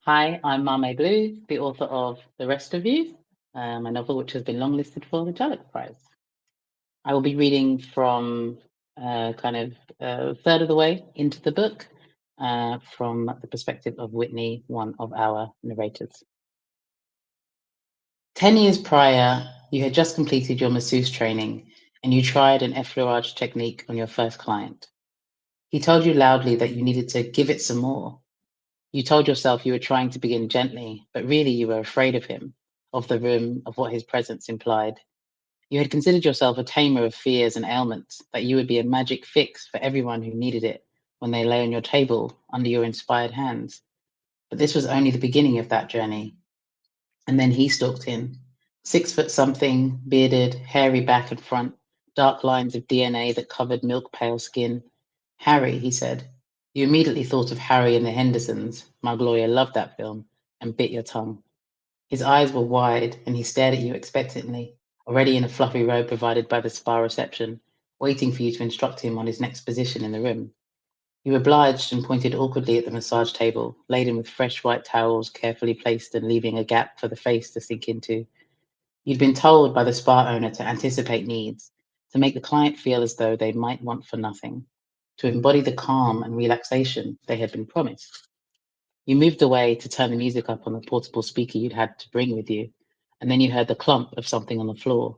Hi, I'm Maame Blue, the author of The Rest of You, my novel which has been longlisted for the Jhalak Prize. I will be reading from kind of a third of the way into the book from the perspective of Whitney, one of our narrators. 10 years prior, you had just completed your masseuse training and you tried an effleurage technique on your first client. He told you loudly that you needed to give it some more. You told yourself you were trying to begin gently, but really you were afraid of him, of the room, of what his presence implied. You had considered yourself a tamer of fears and ailments, that you would be a magic fix for everyone who needed it when they lay on your table under your inspired hands. But this was only the beginning of that journey. And then he stalked in, 6 foot something, bearded, hairy back and front, dark lines of DNA that covered milk pale skin. Harry, he said. You immediately thought of Harry and the Hendersons. My Gloria loved that film, and bit your tongue. His eyes were wide, and he stared at you expectantly, already in a fluffy robe provided by the spa reception, waiting for you to instruct him on his next position in the room. You obliged and pointed awkwardly at the massage table, laden with fresh white towels carefully placed and leaving a gap for the face to sink into. You'd been told by the spa owner to anticipate needs, to make the client feel as though they might want for nothing, to embody the calm and relaxation they had been promised. You moved away to turn the music up on the portable speaker you'd had to bring with you, and then you heard the clump of something on the floor.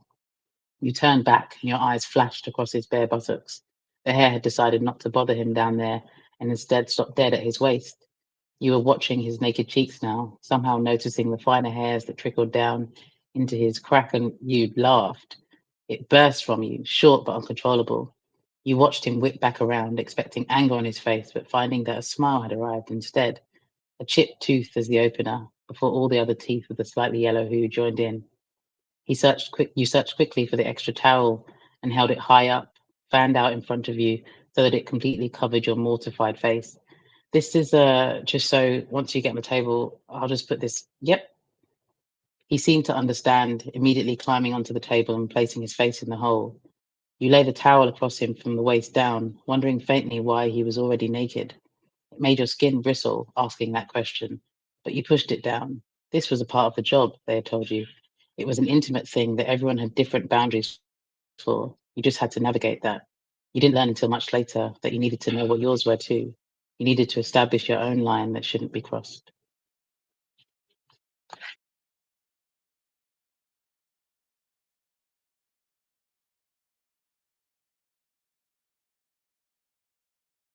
You turned back and your eyes flashed across his bare buttocks. The hair had decided not to bother him down there and instead stopped dead at his waist. You were watching his naked cheeks now, somehow noticing the finer hairs that trickled down into his crack, and you laughed. It burst from you, short but uncontrollable. You watched him whip back around, expecting anger on his face, but finding that a smile had arrived instead, a chipped tooth as the opener, before all the other teeth with the slightly yellow hue joined in. You searched quickly for the extra towel and held it high up, fanned out in front of you, so that it completely covered your mortified face. This is just so once you get on the table, I'll just put this. Yep. He seemed to understand, immediately climbing onto the table and placing his face in the hole. You lay the towel across him from the waist down, wondering faintly why he was already naked. It made your skin bristle, asking that question, but you pushed it down. This was a part of the job, they had told you. It was an intimate thing that everyone had different boundaries for. You just had to navigate that. You didn't learn until much later that you needed to know what yours were too. You needed to establish your own line that shouldn't be crossed.